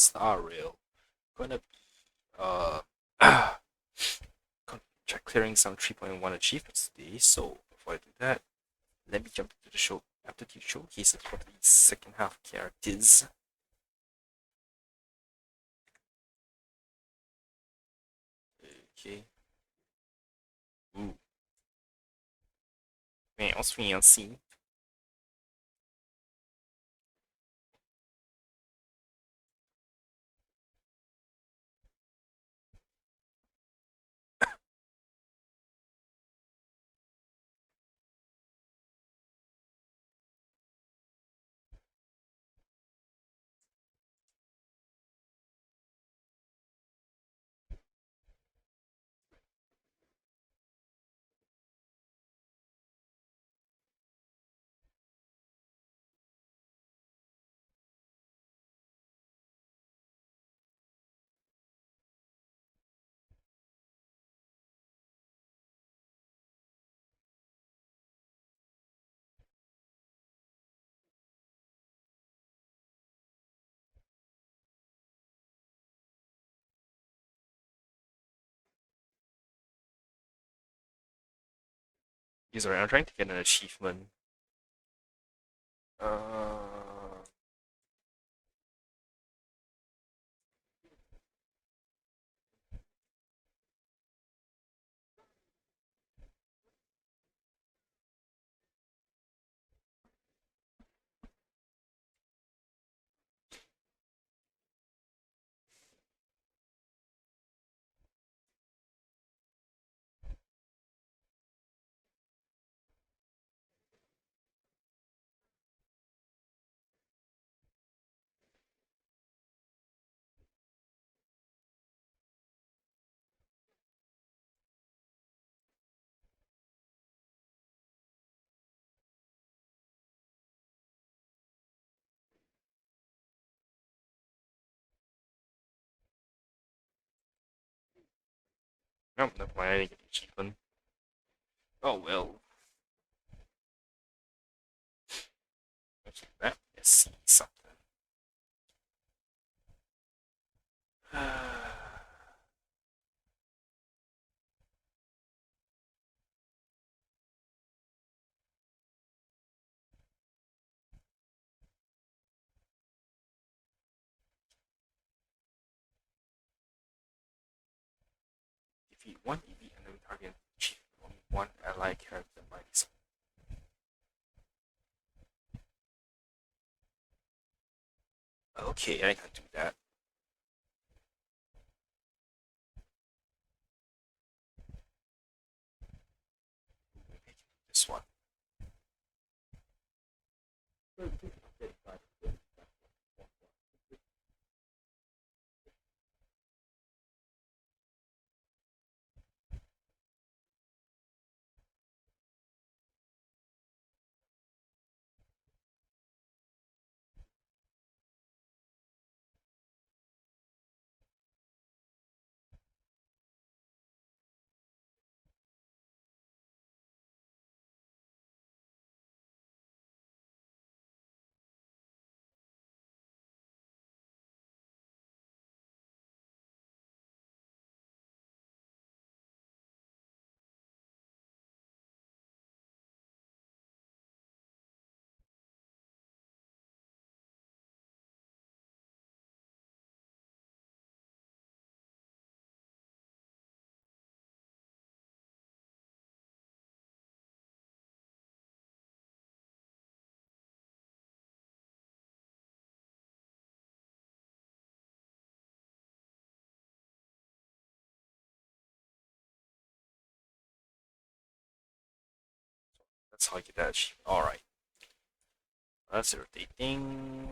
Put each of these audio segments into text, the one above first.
Star Rail. Gonna be clearing some 3.1 achievements today. So before I do that, let me jump into the show aptitude showcases for the second half characters. Okay. Ooh. Man, what's fancy? Sorry, I'm trying to get an achievement. Uh, no, never mind. I didn't get the achievement. Oh well. Actually, let's see something. Defeat one EV enemy target. Achieve only one ally character by this. Okay, I can do that. Maybe I can do this one. That's how I get that achievement. Alright. That's irritating.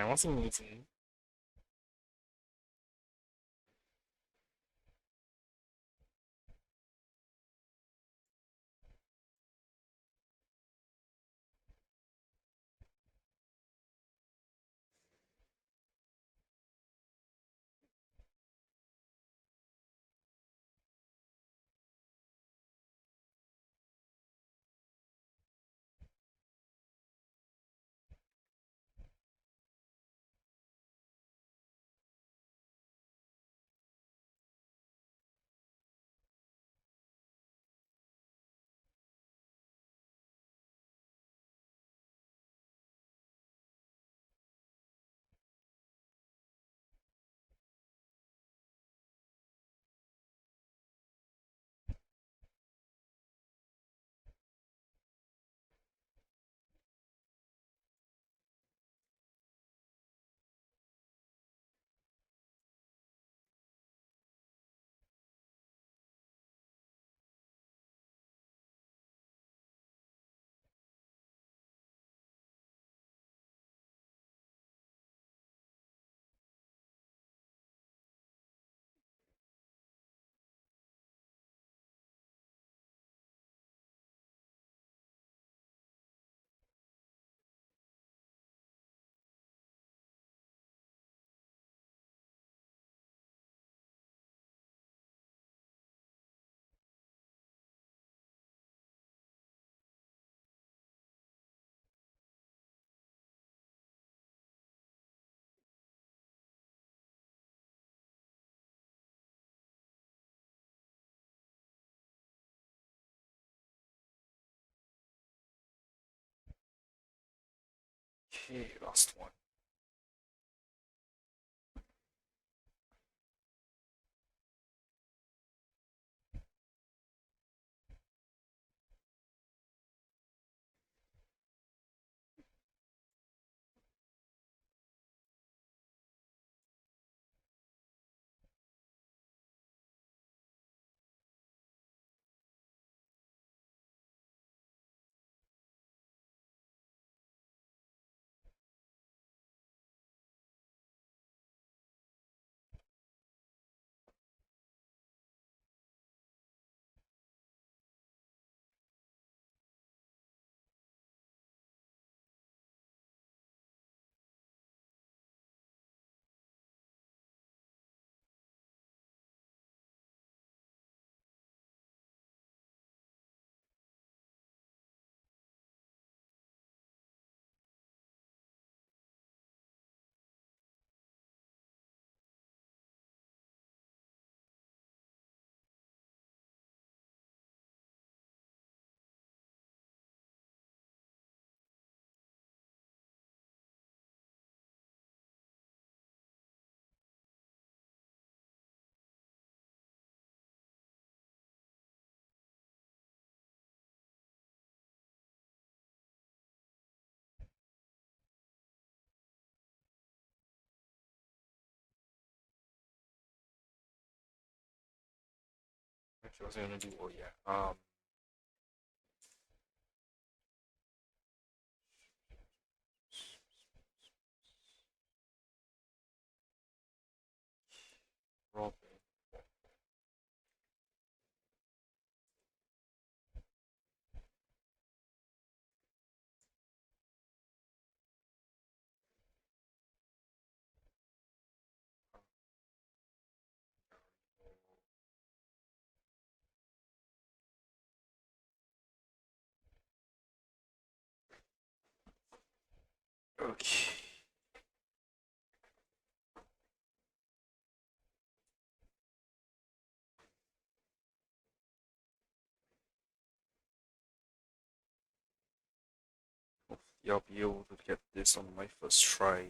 what's he eating? Okay, last one. Actually, I was gonna do. Oh yeah. Robin. Okay. Hopefully, I'll be able to get this on my first try.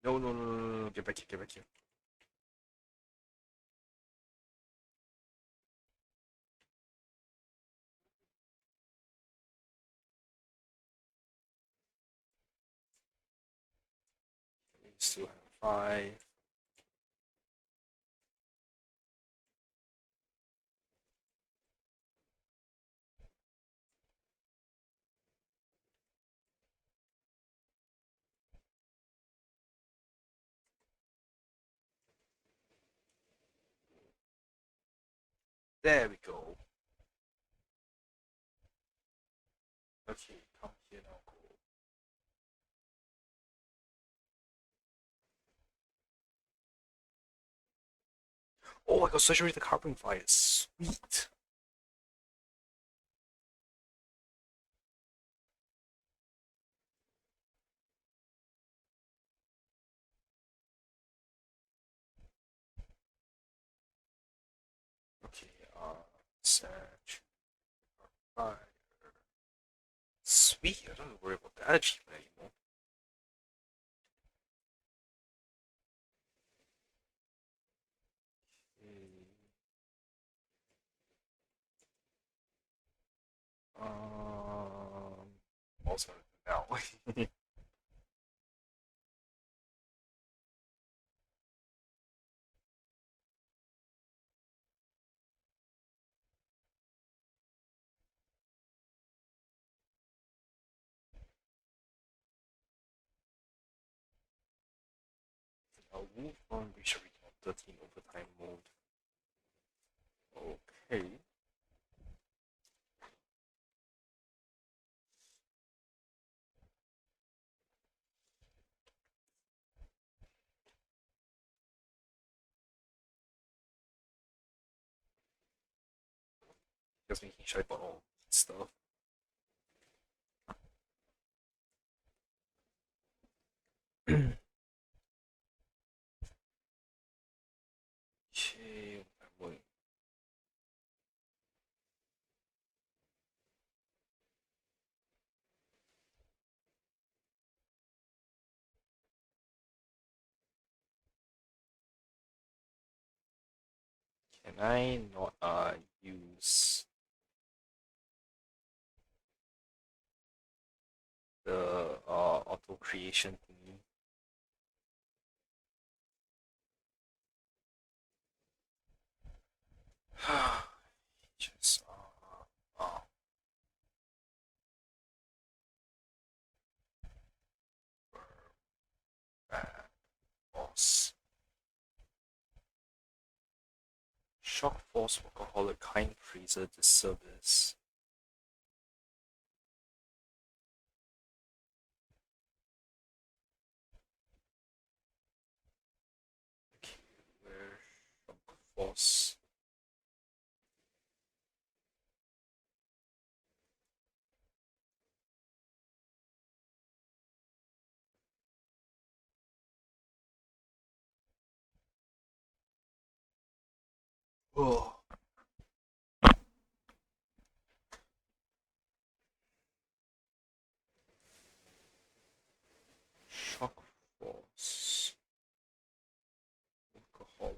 No, no, no, no, no, no. Get back here, get back here. You still have five. There we go. Okay, come here now, go. Oh, I got Surgery the Carbon Fire. Sweet. Okay, Surge Fire. Sweet. I don't have to worry about that achievement anymore. Okay. Also now. I'll move on. We should recall 13 overtime mode. Okay. Just making sure I bought all stuff. Okay, I'm going. Can I not use the auto creation thingy? Just bad boss. Shock Force Workaholic Kind Freezer Disservice. Okay, where Shock Force. Oh. Shock Force Workaholic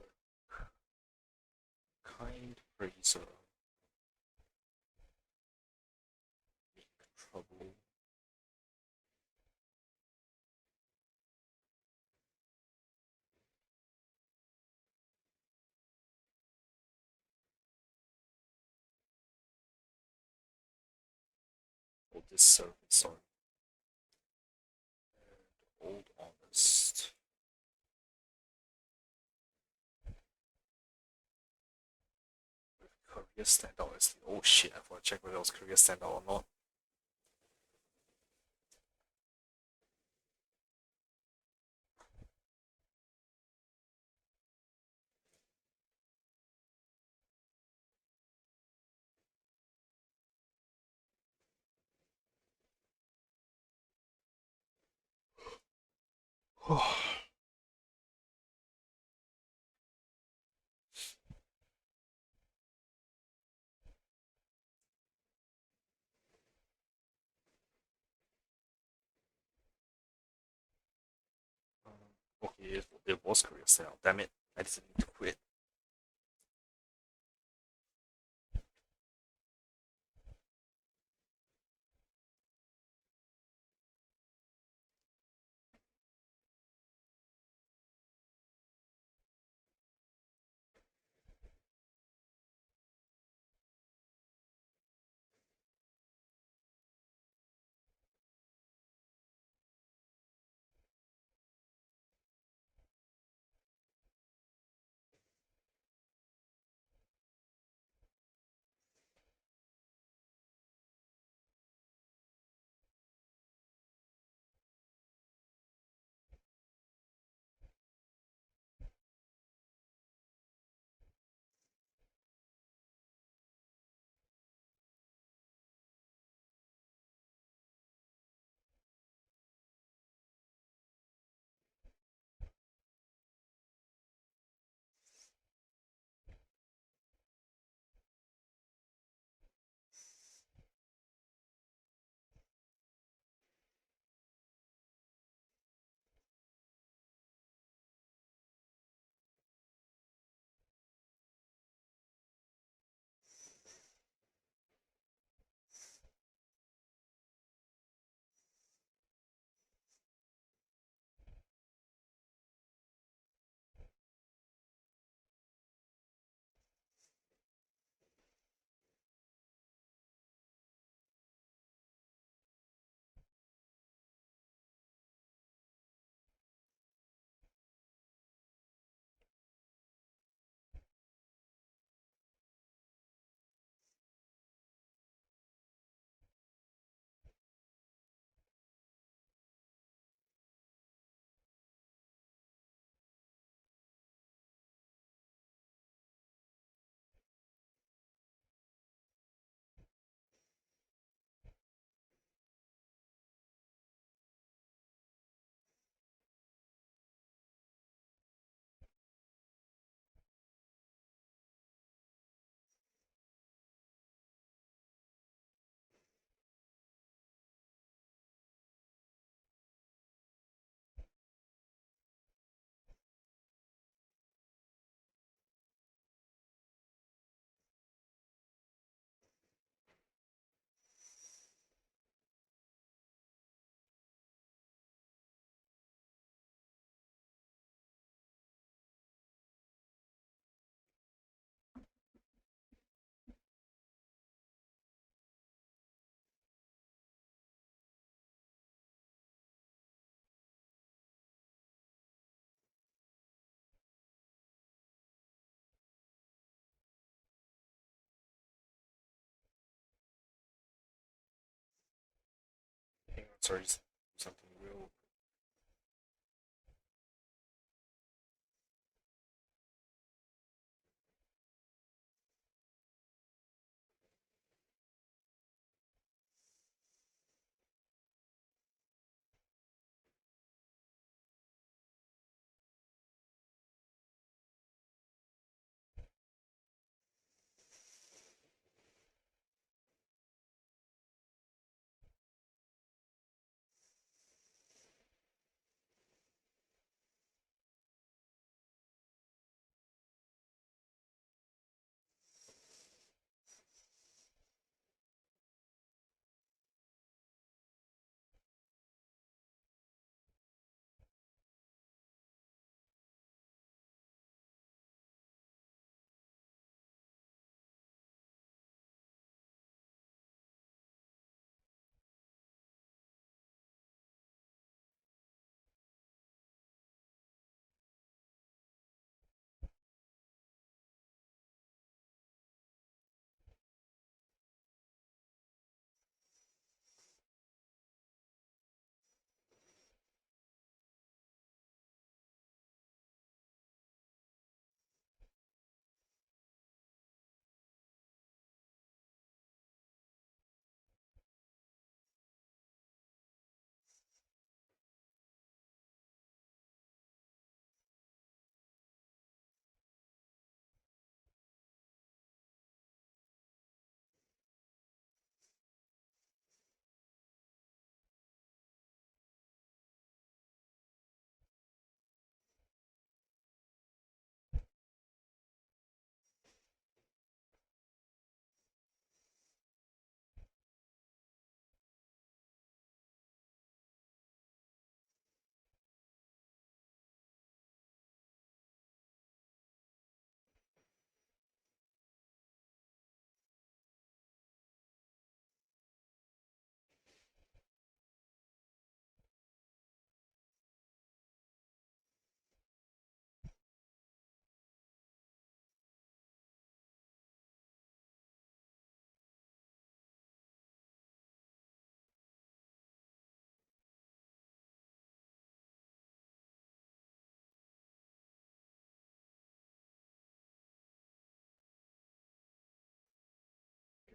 Kind Freezer. Make trouble. Oh, this service, sorry. And Old Honest. Career standout is the oh shit, I forgot to check whether it was career standout or not. It was career sale. Damn it. I didn't need to quit. Hang on, sorry, something real.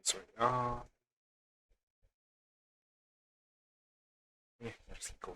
sorry. Yeah, let's go.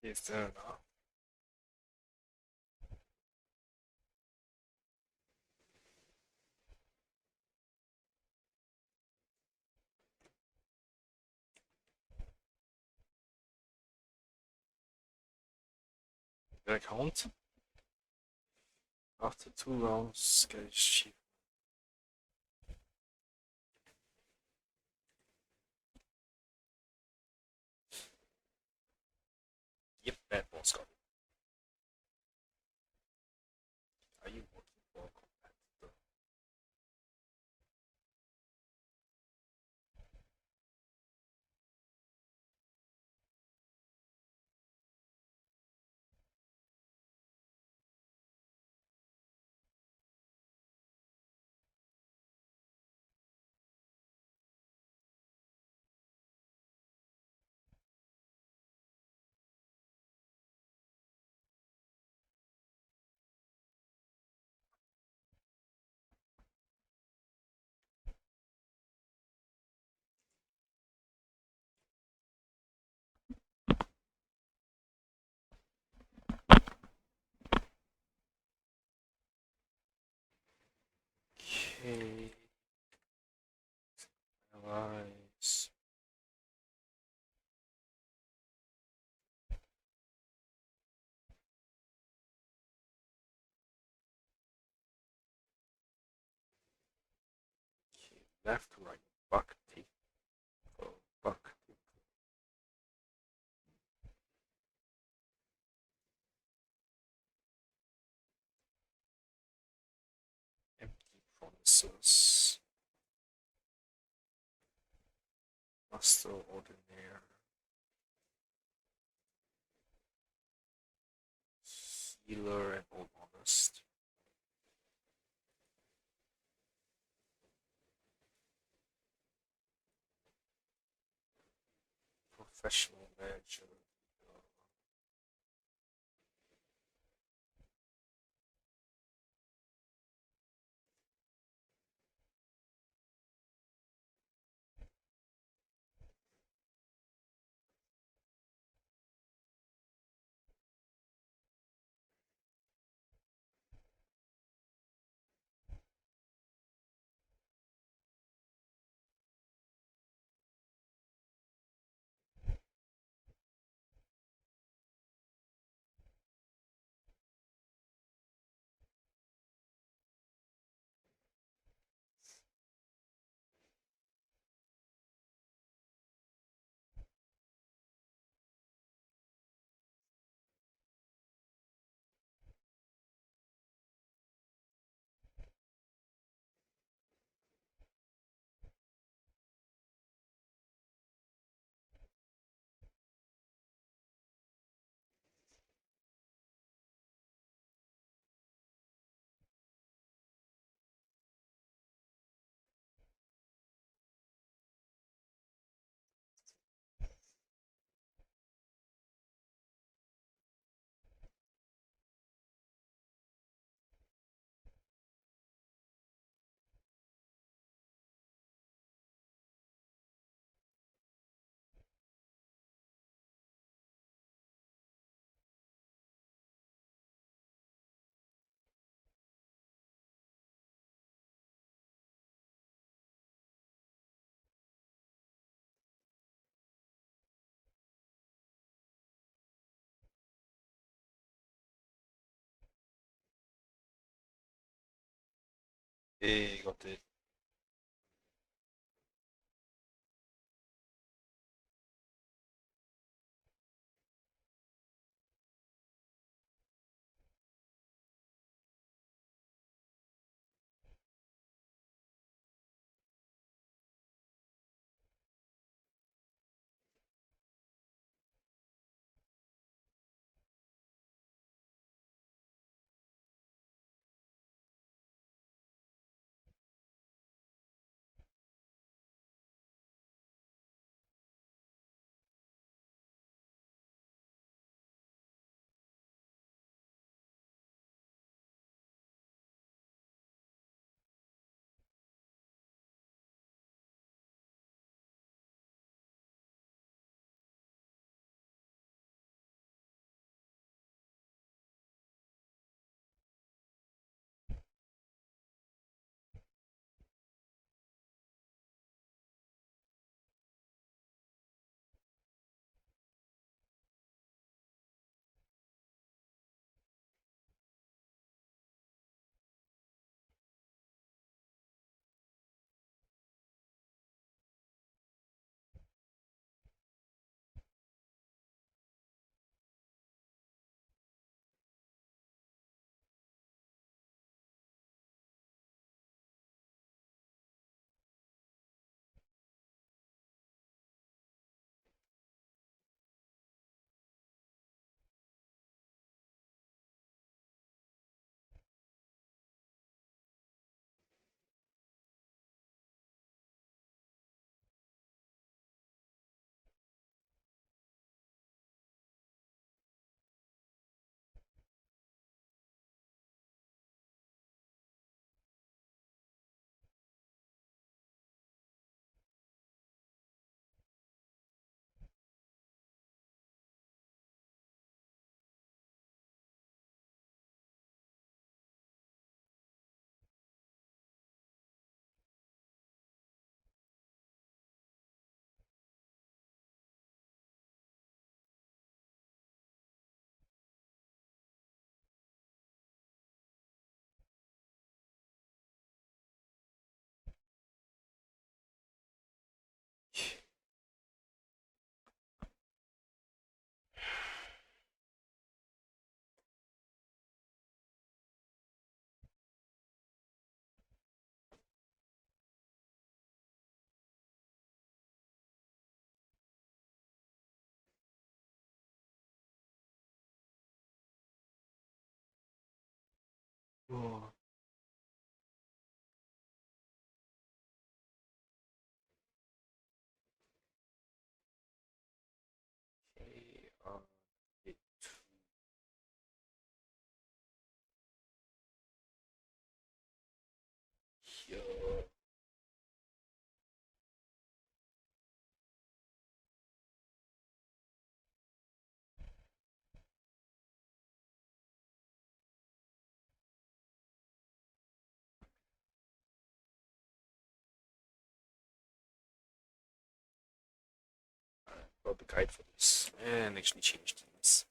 Yes, now. Did I count? After 2 rounds, get his chief. Yep, that boss got it. Are you working for a competitor? Okay. Analyze. Okay, left, right, buck, take, buck, take. Nexus, Master Ordinaire, Healer, and Old Honest. Professional Manager. Hey, got it. Oh, okay. It, here. Got the guide for this and actually change things.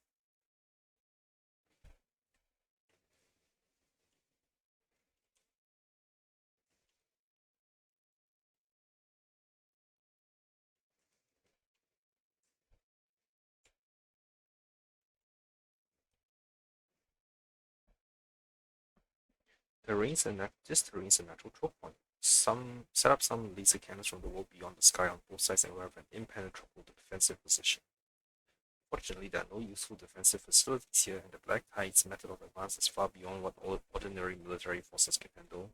This terrain is a natural choke point. Set up some laser cannons from the world beyond the sky on both sides and arrive an impenetrable defensive position. Fortunately, there are no useful defensive facilities here, and the Black Tide's method of advance is far beyond what ordinary military forces can handle.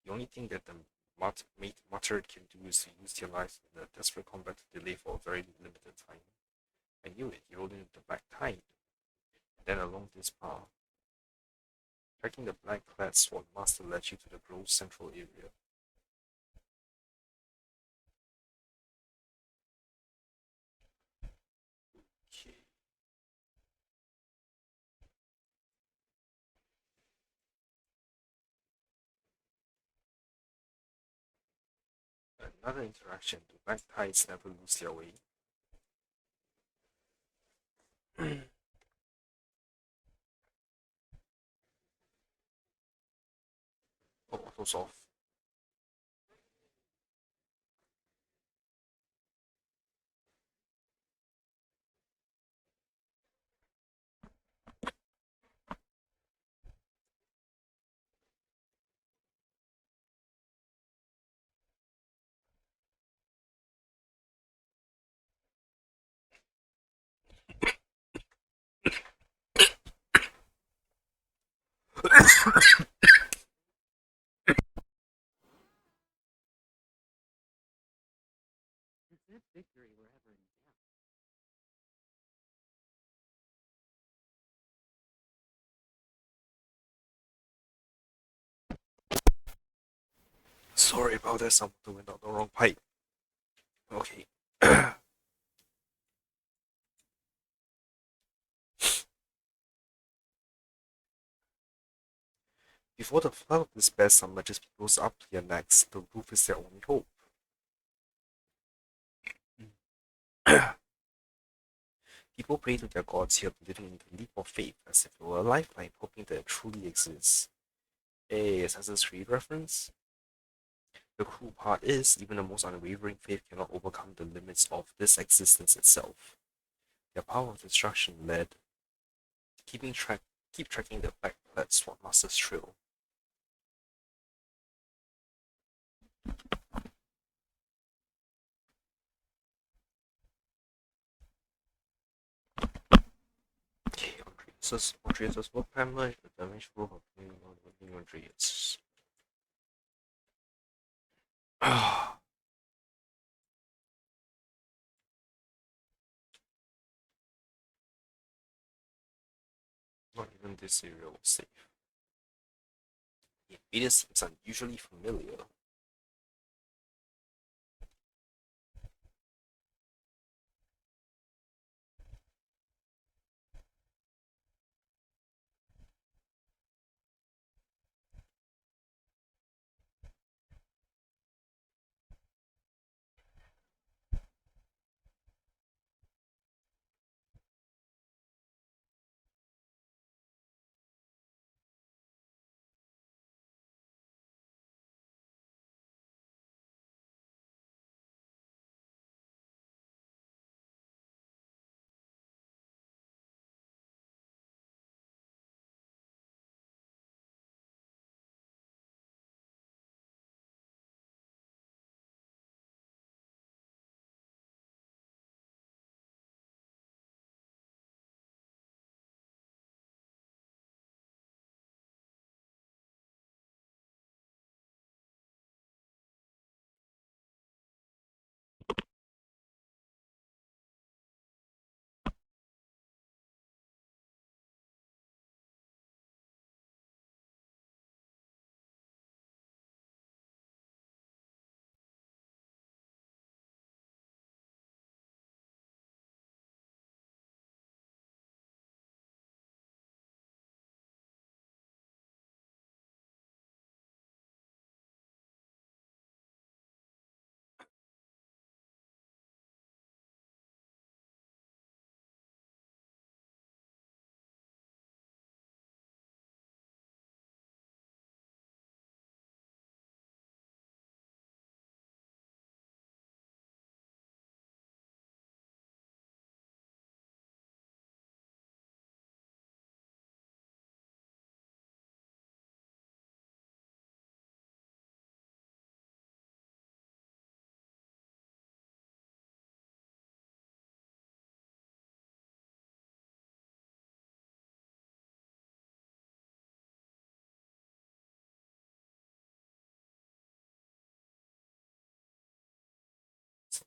The only thing that the Martyred can do is to use their lives in a desperate combat to delay for a very limited time. I knew it, you rode into the Black Tide. And then along this path, tracking the black-clad sword master led you to the grove's central area. Okay. Another interaction. The Black Tides never lose their way. Oh, autos off. Victory wherever in doubt. Sorry about that, someone went down the wrong pipe. Okay. Before the flood of despair submerges people's up to their necks, the roof is their only hope. People pray to their gods here, believing in the leap of faith as if it were a lifeline, hoping that it truly exists. A Assassin's Creed reference? The cruel part is, even the most unwavering faith cannot overcome the limits of this existence itself. Their power of destruction led, keeping track, keep tracking the black-clad sword master's trail. Okay, Andreas' work timeline, the damage proof of Andreas. Not even this area was safe. The invader seems unusually familiar.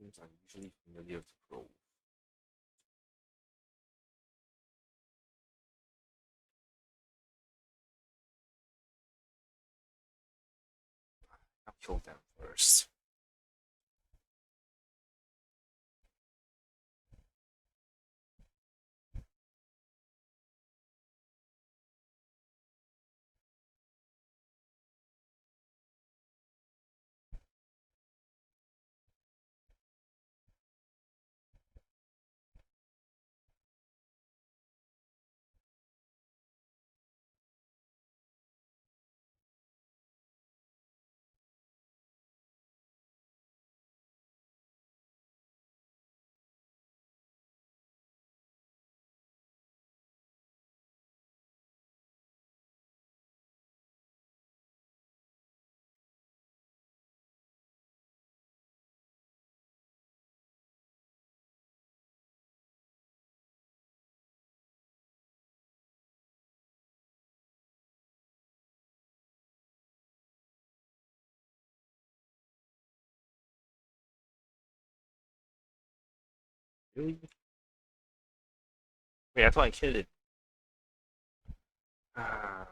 seems unusually familiar to Grove. I'll kill them first. Really? Wait, I thought I killed it. Ah,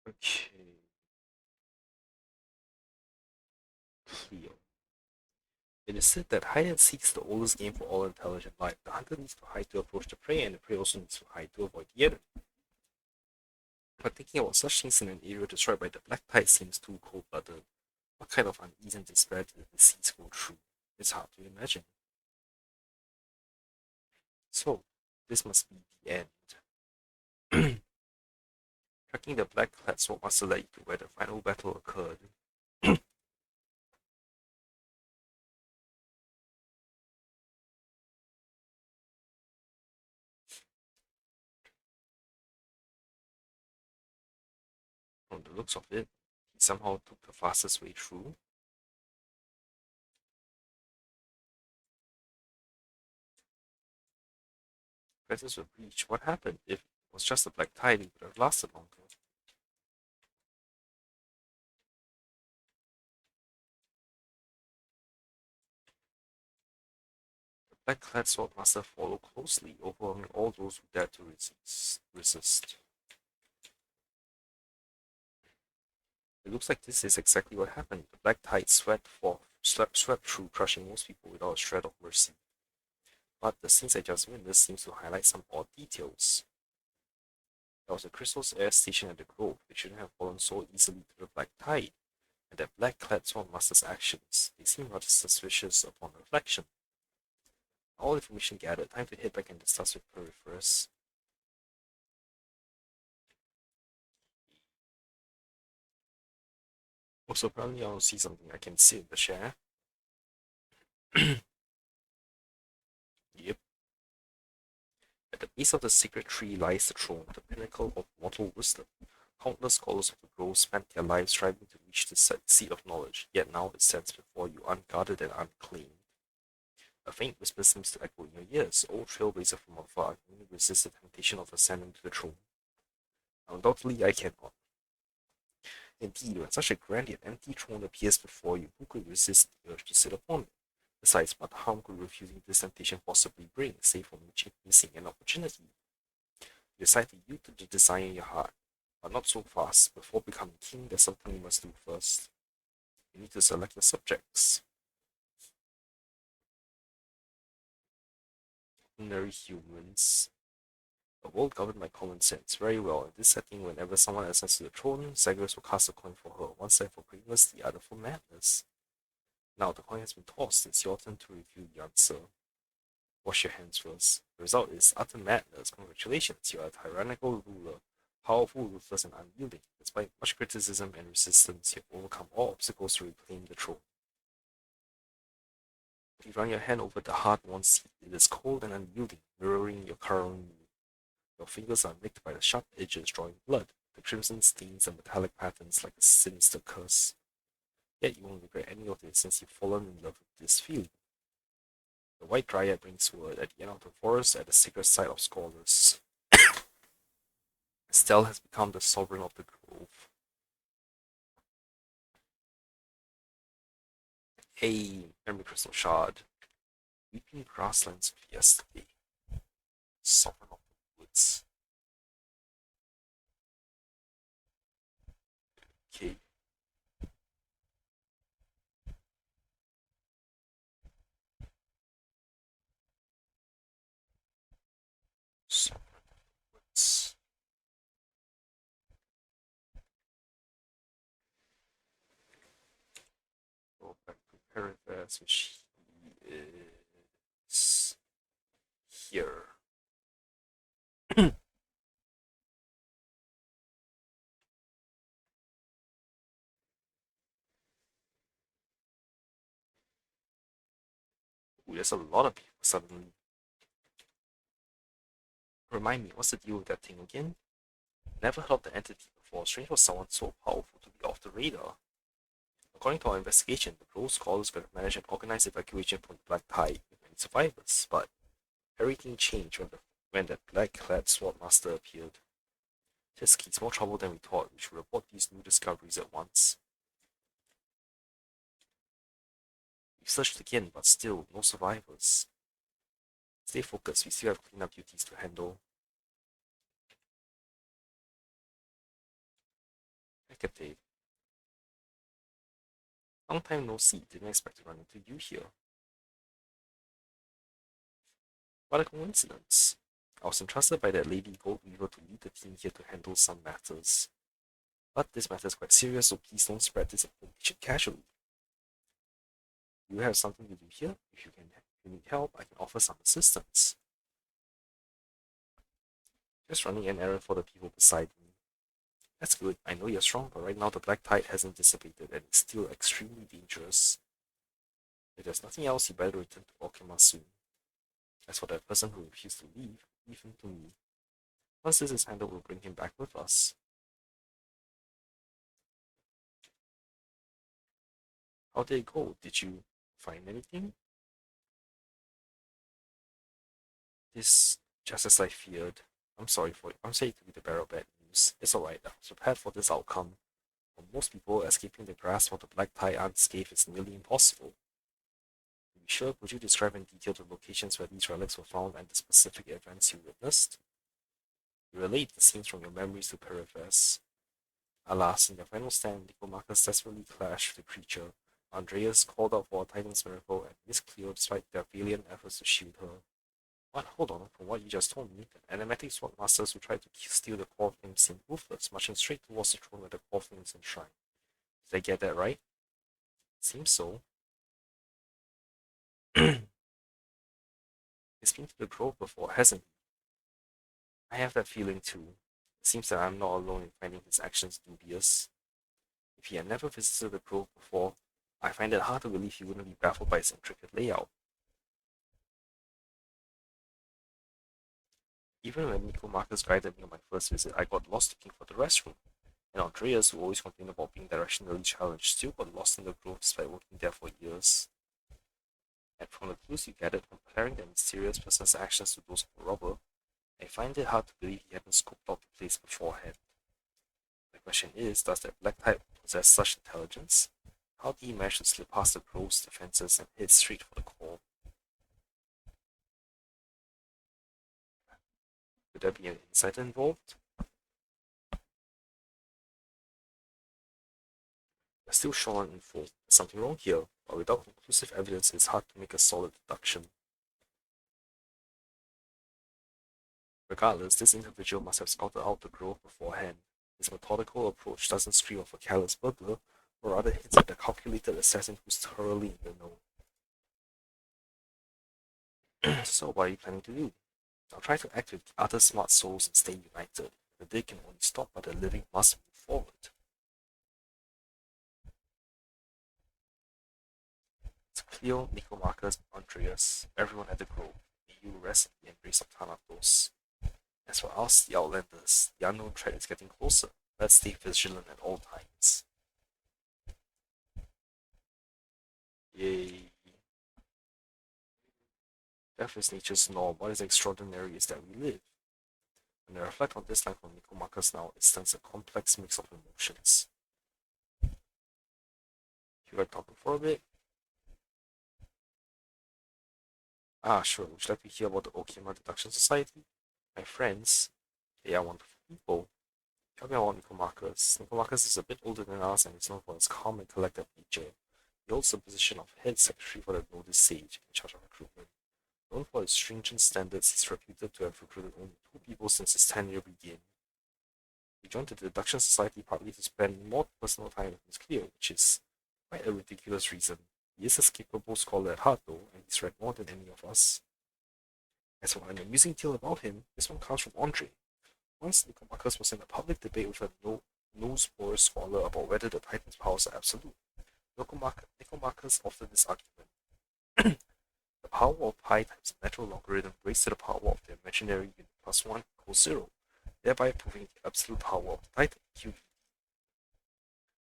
okay. Cleo. It is said that hide and seek is the oldest game for all intelligent life. The hunter needs to hide to approach the prey, and the prey also needs to hide to avoid the enemy. But thinking about such things in an area destroyed by the black tide seems too cold-blooded. What kind of unease and despair did the deceased go through? It's hard to imagine. So, this must be the end. Tracking the black-clad sword master led you to where the final battle occurred. From the looks of it, he somehow took the fastest way through. Fetters were breached. What happened? If it was just a black tide, it would have lasted longer. The black-clad swordmaster followed closely, overwhelming all those who dared to resist. It looks like this is exactly what happened. The black tide swept through, crushing most people without a shred of mercy. But the scenes I just witnessed seems to highlight some odd details. There was a Crystal's air station at the Grove, which shouldn't have fallen so easily to the black tide, and that black-clad swordmaster's actions, they seem rather suspicious upon reflection. All information gathered, time to head back and discuss with Perry first. Also, apparently I don't see something I can see in the share. Yep. At the base of the secret tree lies the throne, the pinnacle of mortal wisdom. Countless scholars of the grove spent their lives striving to reach the seat of knowledge, yet now it stands before you unguarded and unclaimed. A faint whisper seems to echo in your ears. Old trailblazer from afar, can you resist the temptation of ascending to the throne? Undoubtedly, I cannot. Indeed, when such a grand yet empty throne appears before you, who could resist the urge to sit upon it? Besides, what harm could refusing this temptation possibly bring, save for missing an opportunity? You decide to yield to the desire in your heart, but not so fast. Before becoming king, there's something you must do first. You need to select your subjects. Ordinary humans. A world governed by common sense. Very well. In this setting, whenever someone ascends to the throne, Zagreus will cast a coin for her, one side for braveness, the other for madness. Now the coin has been tossed, it's your turn to review the answer. Wash your hands first. The result is utter madness. Congratulations, you are a tyrannical ruler. Powerful, ruthless, and unyielding. Despite much criticism and resistance, you have overcome all obstacles to reclaim the throne. You run your hand over the hard-won seat. It is cold and unyielding, mirroring your current mood. Your fingers are nicked by the sharp edges, drawing blood. The crimson stains and metallic patterns like a sinister curse. Yet you won't regret any of this since you've fallen in love with this feeling. The White Dryad brings word at the end of the forest at the sacred site of scholars. Estelle has become the sovereign of the grove. A memory crystal shard. Weeping grasslands of yesterday. Sovereign of the woods. Okay. Sovereign of the woods. Go back to Perivaz, which he is here. Ooh, there's a lot of people suddenly. Remind me, what's the deal with that thing again? Never heard of the entity before. Strange for someone so powerful to be off the radar. According to our investigation, the Grove scholars could have managed an organized evacuation from the Black Tide with many survivors, but everything changed when that black-clad sword master appeared. This keeps more trouble than we thought. We should report these new discoveries at once. We've searched again, but still, no survivors. Stay focused, we still have cleanup duties to handle. Hecate. Long time no see, didn't expect to run into you here. What a coincidence. I was entrusted by that lady Goldweaver to lead the team here to handle some matters. But this matter is quite serious, so please don't spread this information casually. You have something to do here? If you need help, I can offer some assistance. Just running an errand for the people beside me. That's good. I know you're strong, but right now the black tide hasn't dissipated and it's still extremely dangerous. If there's nothing else, you better return to Okima soon. As for that person who refused to leave him to me. Once this is handled, we'll bring him back with us. How did it go? Did you find anything? This, just as I feared. I'm sorry to be the bearer of bad news. It's alright, I was prepared for this outcome. For most people, escaping the grasp of the black tide unscathed is nearly impossible. To be sure, could you describe in detail the locations where these relics were found and the specific events you witnessed? You relate the scenes from your memories to Perivaz. Alas, in their final stand, Nicomachus desperately clashed with the creature. Andreas called out for a Titan's miracle, and Miss Cleo, despite their valiant efforts to shield her. What? Hold on, from what you just told me, the enigmatic sword masters who tried to steal the core flame seemed ruthless, marching straight towards the throne where the core flame is enshrined. Did I get that right? Seems so. He's been to the grove before, hasn't he? I have that feeling too. It seems that I'm not alone in finding his actions dubious. If he had never visited the grove before, I find it hard to believe he wouldn't be baffled by its intricate layout. Even when Nicomachus guided me on my first visit, I got lost looking for the restroom. And Andreas, who always complained about being directionally challenged, still got lost in the grove despite working there for years. And from the clues you gathered comparing the mysterious person's actions to those of a robber, I find it hard to believe he hadn't scoped out the place beforehand. The question is, does that black type possess such intelligence? How did he manage to slip past the grove's defenses and hit straight for the core? Could there be an insider involved? We're still short on info. There's something wrong here, but without conclusive evidence, it's hard to make a solid deduction. Regardless, this individual must have scouted out the grove beforehand. His methodical approach doesn't scream of a careless burglar, but rather hints at a calculated assassin who's thoroughly in the know. So what are you planning to do? Now try to act with other smart souls and stay united. The day can only stop, but the living must move forward. To Cleo, Nicomachus, Andreas, everyone at the grove, may you rest in the embrace of Thanatos. As for us, the Outlanders, the unknown threat is getting closer. Let's stay vigilant at all times. Yay. Death is nature's norm. What is extraordinary is that we live. When I reflect on this life of Nicomachus now, it stands a complex mix of emotions. You like talking for a bit? Ah, sure. Would you like to hear about the Okima Deduction Society? My friends, they are wonderful people. Tell me about Nicomachus. Nicomachus is a bit older than us and is known for his calm and collected nature. He holds the position of head secretary for the noted sage in charge of recruitment. Known for his stringent standards, he's reputed to have recruited only 2 people since his tenure began. He joined the Deduction Society partly to spend more personal time with Miss Cleo, which is quite a ridiculous reason. He is a capable scholar at heart, though, and he's read more than any of us. As for an amusing tale about him, this one comes from Andre. Once Nicomachus was in a public debate with a nose-bored scholar about whether the Titan's powers are absolute. Nicomachus offered this argument. The power of pi times the natural logarithm raised to the power of the imaginary unit plus 1 equals 0, thereby proving the absolute power of the Titan, QD.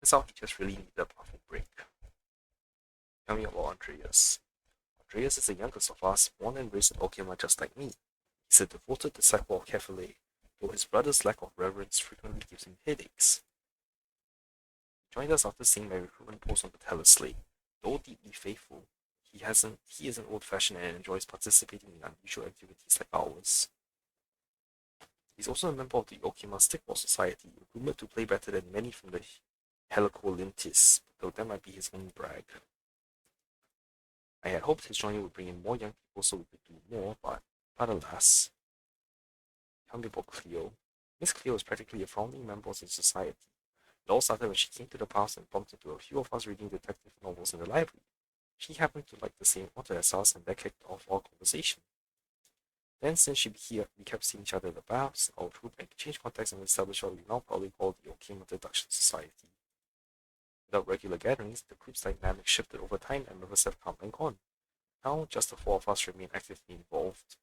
That's how he just really needed a puffing break. Tell me about Andreas. Andreas is the youngest of us, born and raised in Okima just like me. He's a devoted disciple of Kefale, though his brother's lack of reverence frequently gives him headaches. He joined us after seeing my recruitment post on the Teleslate. Though deeply faithful, he is an old-fashioned and enjoys participating in unusual activities like ours. He's also a member of the Okima Stickball Society, rumored to play better than many from the Helicolintis, though that might be his own brag. I had hoped his joining would bring in more young people so we could do more, but alas. Tell me about Cleo. Miss Cleo is practically a founding member of the society. It all started when she came to the past and bumped into a few of us reading detective novels in the library. She happened to like the same author as us, and that kicked off our conversation. Then, since she be here, we kept seeing each other at the baths, our troop exchanged contacts and established what we now probably call the Okima Deduction Society. Without regular gatherings, the group's dynamic shifted over time and members have come and gone. Now, just the 4 of us remain actively involved.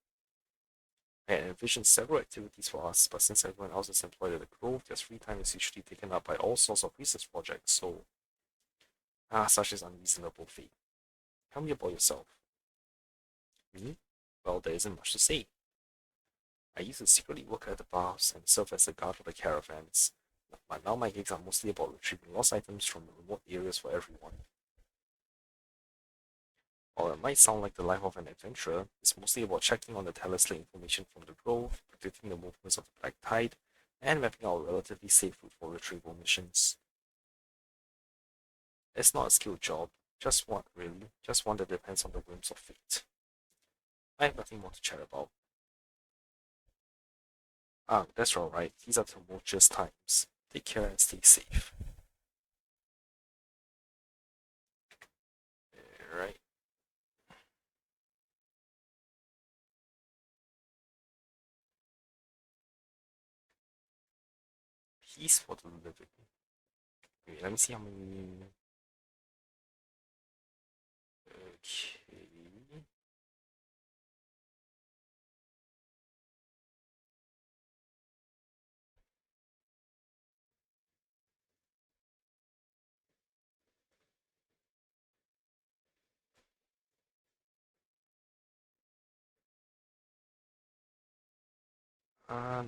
I had envisioned several activities for us, but since everyone else is employed at the Grove, their free time is usually taken up by all sorts of research projects, so such is unreasonable fate. Tell me about yourself. Me? Well, there isn't much to say. I used to secretly work at the bars and serve as a guard for the caravans, but now my gigs are mostly about retrieving lost items from remote areas for everyone. While it might sound like the life of an adventurer, it's mostly about checking on the Teleslate information from the Grove, predicting the movements of the Black Tide, and mapping out a relatively safe route for retrieval missions. It's not a skilled job, just one really, just one that depends on the whims of fate. I have nothing more to chat about. That's alright, these are tumultuous times. Take care and stay safe. Alright. Peace for the living. Wait, let me see how many. Okay.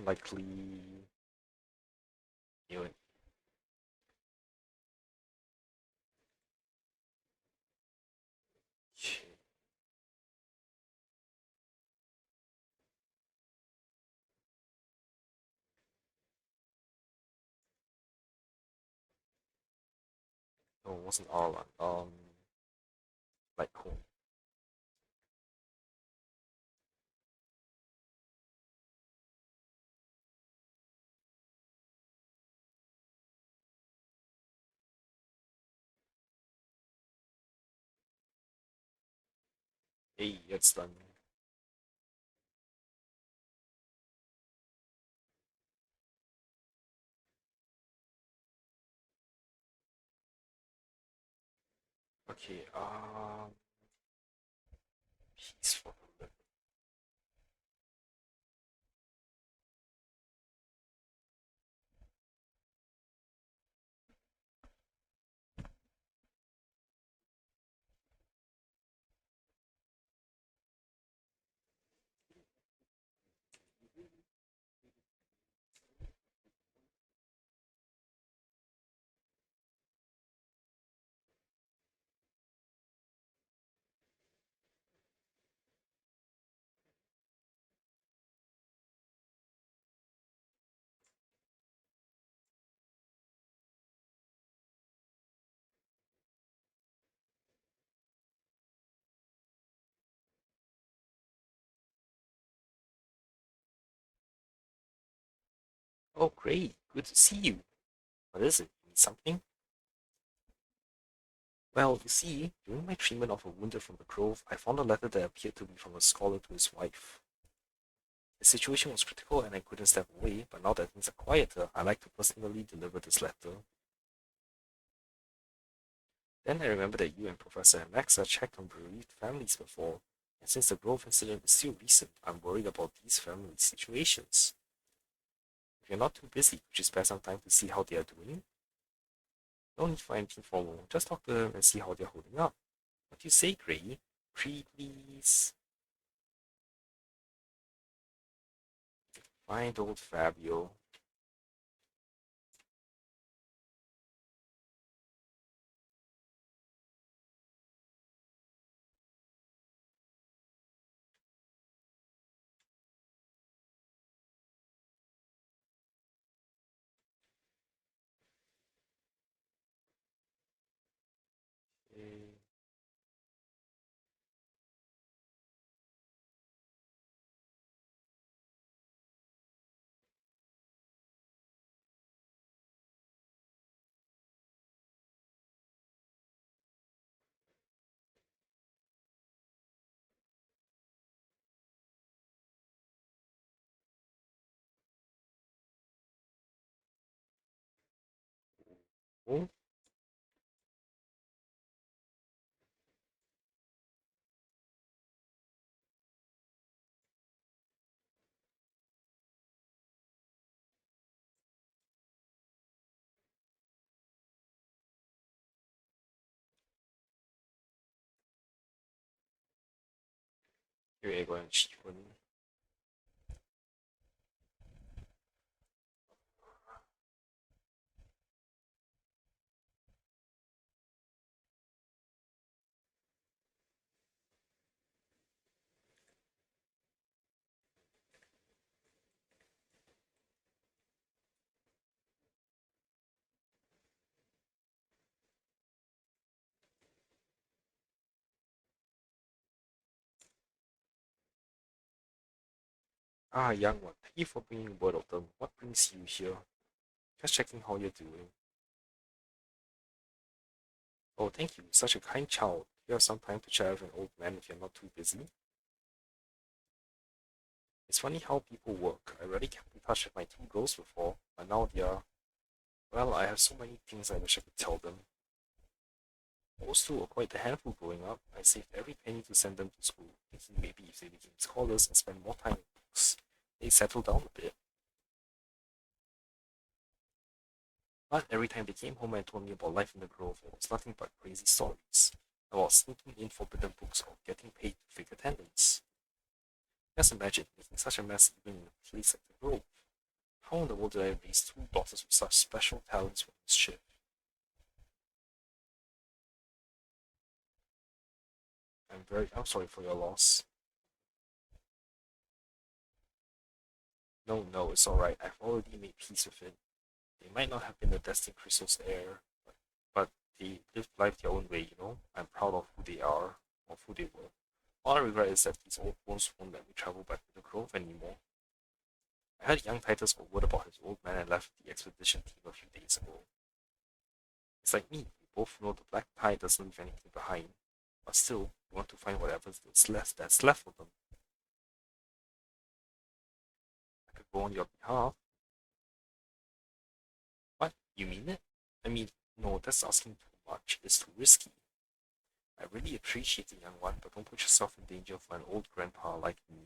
Likely. You know, no, it wasn't all. Like home. Hey, it's done. Okay, peaceful. Oh, great. Good to see you. What is it? Need something? Well, you see, during my treatment of a wounded from the Grove, I found a letter that appeared to be from a scholar to his wife. The situation was critical and I couldn't step away, but now that things are quieter, I like to personally deliver this letter. Then I remember that you and Professor Maxa checked on bereaved families before, and since the Grove incident is still recent, I'm worried about these family situations. If you're not too busy, could you spare some time to see how they are doing? No need for anything formal, just talk to them and see how they're holding up. What do you say, Gray? Please. Find old Fabio. Eh, Oh, here you go, achievement. Ah, young one, thank you for bringing word of them. What brings you here? Just checking how you're doing. Oh, thank you, such a kind child. You have some time to chat with an old man if you're not too busy. It's funny how people work. I rarely kept in touch with my two girls before, but now they are. Well, I have so many things I wish I could tell them. Most two were quite a handful growing up. I saved every penny to send them to school, thinking maybe if they became scholars and spent more time in books, they settled down a bit. But every time they came home and told me about life in the Grove, it was nothing but crazy stories about sneaking in forbidden books or getting paid to fake attendance. Just imagine making such a mess even in a place like the Grove. How in the world did I raise two daughters with such special talents for mischief? I'm sorry for your loss. No, no, it's alright. I've already made peace with it. They might not have been the destined crystal's heir, but they lived life their own way, you know? I'm proud of who they are, of who they were. All I regret is that these old bones won't let me travel back to the Grove anymore. I heard young Titus got word about his old man and left the expedition team a few days ago. It's like me, we both know the black tide doesn't leave anything behind, But still, we want to find whatever that's left of them. I could go on your behalf. What? You mean it? I mean, no, that's asking too much. It's too risky. I really appreciate the young one, but don't put yourself in danger for an old grandpa like me.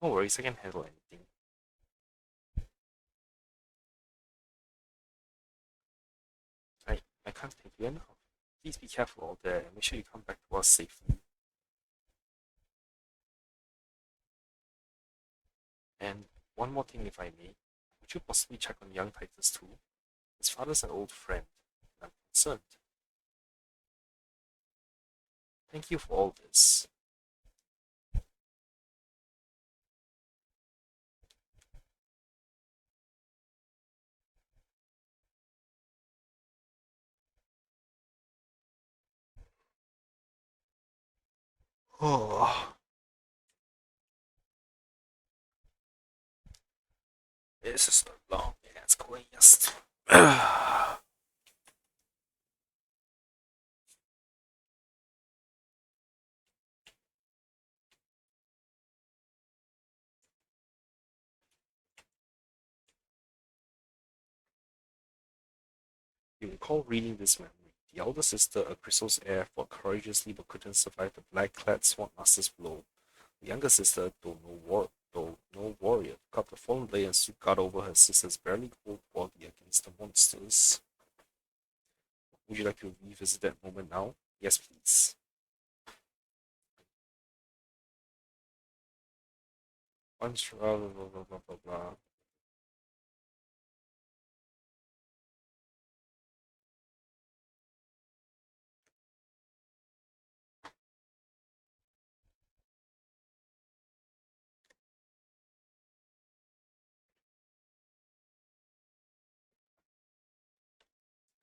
No worries, I can handle anything. I can't thank you enough. Please be careful out there and make sure you come back to us safely. And one more thing, if I may. Would you possibly check on young Titus too? His father's an old friend, and I'm concerned. Thank you for all this. Oh, this is a long ass quest. You recall reading this memory. The elder sister, a Crystal's heir, fought courageously but couldn't survive the black-clad Sword Master's blow. The younger sister, though no warrior, took up the fallen blade and stood guard over her sister's barely cold body against the monsters. Would you like to revisit that moment now? Yes, please. Once, blah, blah, blah, blah, blah, blah.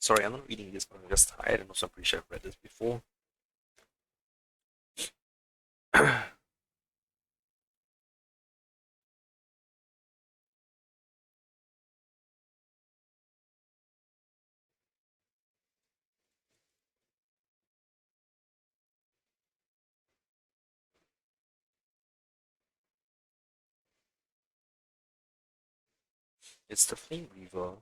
Sorry, I'm not reading this, but I'm just tired and also I'm pretty sure I've read this before. It's the Flame Reaver.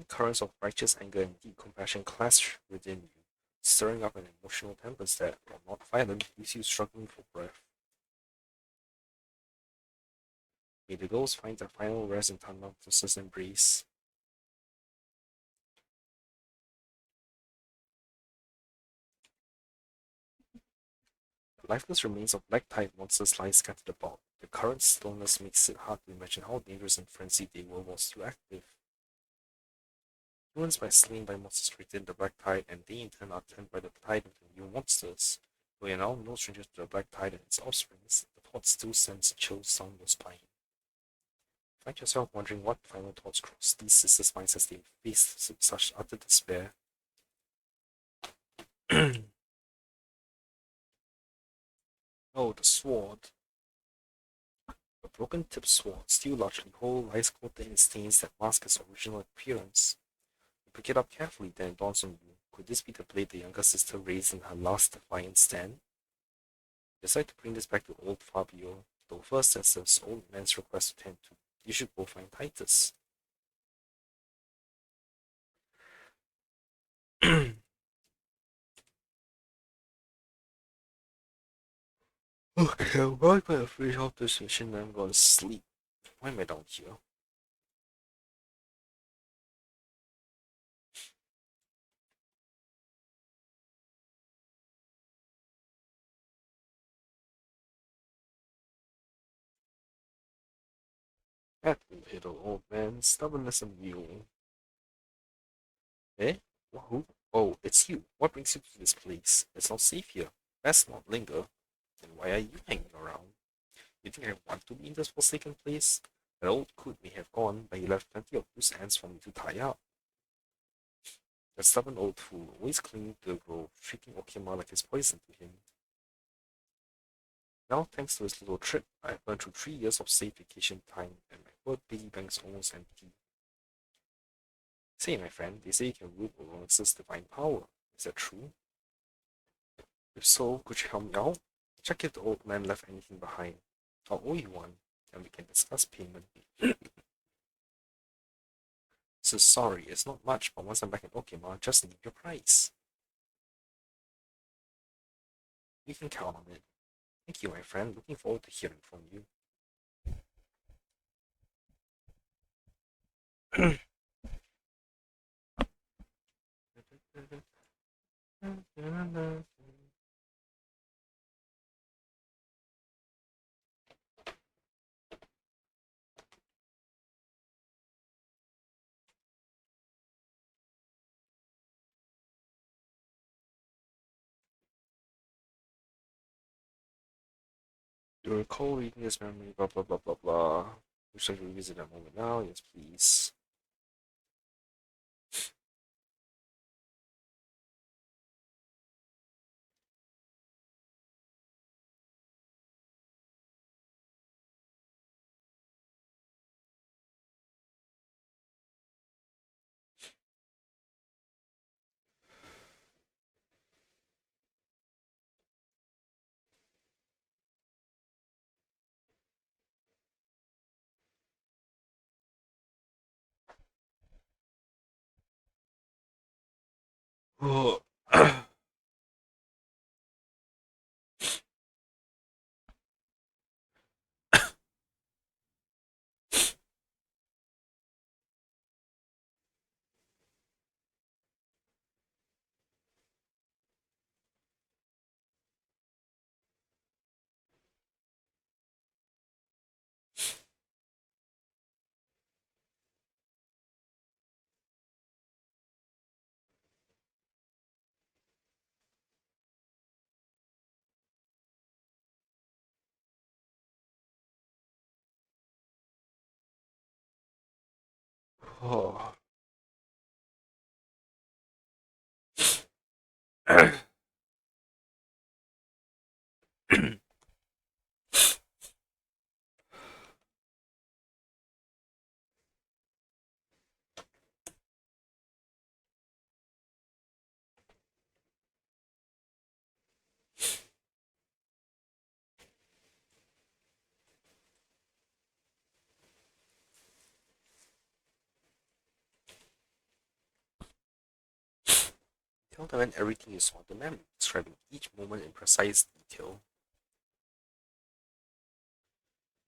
Currents of righteous anger and deep compassion clash within you, stirring up an emotional tempest that, while not violent, leaves you struggling for breath. May the ghost find their final rest in Thanatos' embrace. The lifeless remains of black tide monsters lie scattered about. The current stillness makes it hard to imagine how dangerous and frenzied they were while still active. Humans by slain by monsters within the black tide, and they in turn are turned by the tide into new monsters. Though you're now no stranger to the black tide and its offsprings, the thought still sends chills down your spine. Find yourself wondering what final thoughts cross these sisters' minds as they face such utter despair. Oh, the sword. A broken tipped sword, still largely whole, lies coated in stains that mask its original appearance. You pick it up carefully, then it dawns on you. Could this be the blade the younger sister raised in her last defiant stand? You decide to bring this back to old Fabio, though first as his old man's request to tend to. You should go find Titus. Okay, well, I'm gonna finish off this mission and I'm gonna sleep. Why am I down here? That little old man, stubborn as a mule. Eh? Who? Oh, it's you. What brings you to this place? It's not safe here. Best not linger. Then why are you hanging around? You think I want to be in this forsaken place? That old coot may have gone, but he left plenty of loose ends for me to tie up. That stubborn old fool, always clinging to the grove, treating Okima like his poison to him. Now, thanks to his little trip, I have burned through 3 years of safe vacation time, and my poor piggy bank's almost empty. Say, my friend, they say you can root Uranus's divine power. Is that true? If so, could you help me out? Check if the old man left anything behind. I'll owe you one, and we can discuss payment. So sorry, it's not much, but once I'm back in Okima, just need your price. You can count on it. Thank you, my friend. Looking forward to hearing from you. You recall reading this memory, blah blah blah blah blah. Wish I could revisit that moment now. Yes, please. Oh. Oh. Tell the man everything you saw in the memory, describing each moment in precise detail.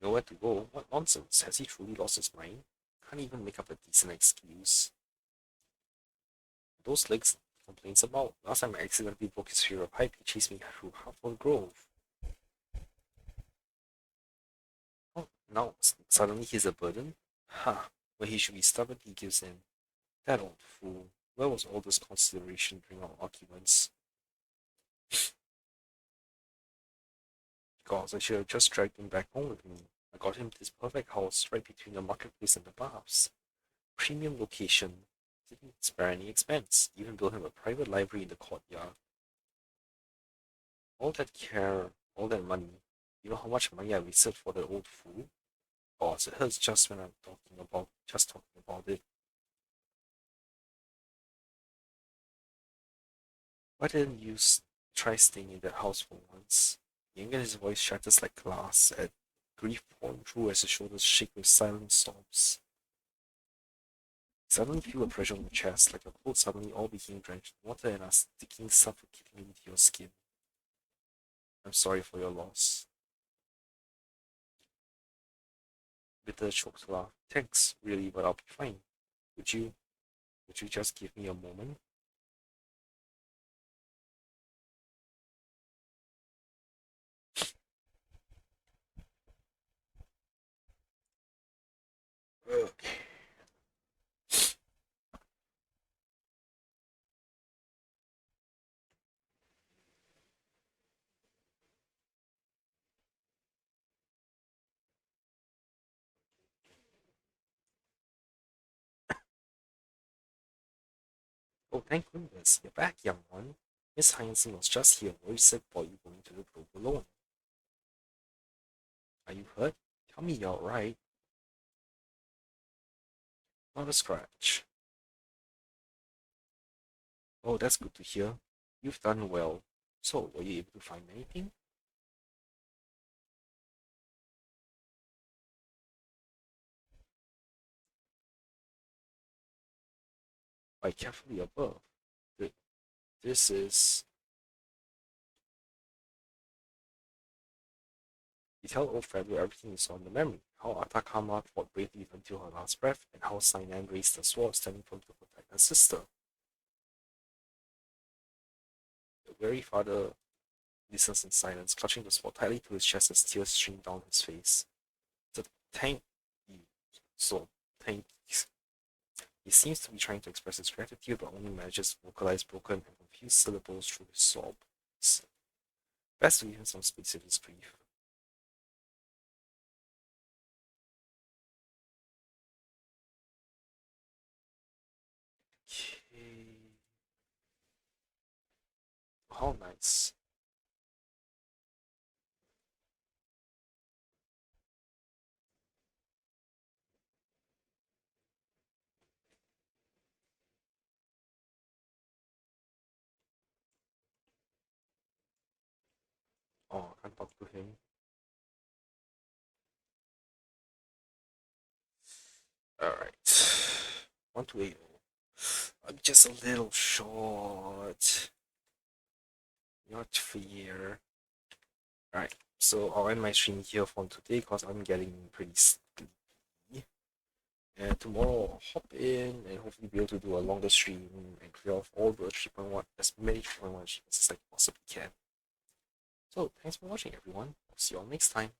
Nowhere to go? What nonsense? Has he truly lost his mind? Can't even make up a decent excuse. Those legs he complains about. Last time I accidentally broke his fear of height, he chased me through half of the grove. Oh, now suddenly he's a burden? Ha! Where he should be stubborn, he gives in. That old fool. Where was all this consideration during our arguments? Gods, I should have just dragged him back home with me. I got him this perfect house right between the marketplace and the baths. Premium location. Didn't spare any expense. Even built him a private library in the courtyard. All that care, all that money. You know how much money I wasted for that old fool? Gods, it hurts just when I'm talking about it. Why didn't you try staying in that house for once? Again, his voice shatters like glass, and grief pouring through as his shoulders shake with silent sobs. Suddenly feel a pressure on your chest, like your clothes suddenly all became drenched in water and are sticking suffocatingly into your skin. I'm sorry for your loss. Bitter choked laugh. Thanks, really, but I'll be fine. Would you would you just give me a moment? Okay. Oh, thank goodness, you're back, young one. Miss Hyacinth was just here, very sick for you going to the grove alone. Are you hurt? Tell me you're alright. Not a scratch. Oh, that's good to hear. You've done well. So, were you able to find anything? Right carefully above. Good. This is. You tell old Fabio everything you saw in the memory. How Atakama fought bravely until her last breath, and how Sainan raised the sword standing firm to protect her sister. The weary father listens in silence, clutching the sword tightly to his chest as tears stream down his face. The tank. So, tank. He seems to be trying to express his gratitude, but only manages to vocalize broken and confused syllables through his sobs. Best to give him some space in his grief. Okay. How nice. Oh, I can't talk to him. Alright. 1 to 8. I'm just a little short. Not fair. Alright, so I'll end my stream here for today because I'm getting pretty sleepy. And tomorrow I'll hop in and hopefully be able to do a longer stream and clear off all the 3.1, as many 3.1 achievements as I possibly can. So, thanks for watching everyone. I'll see you all next time.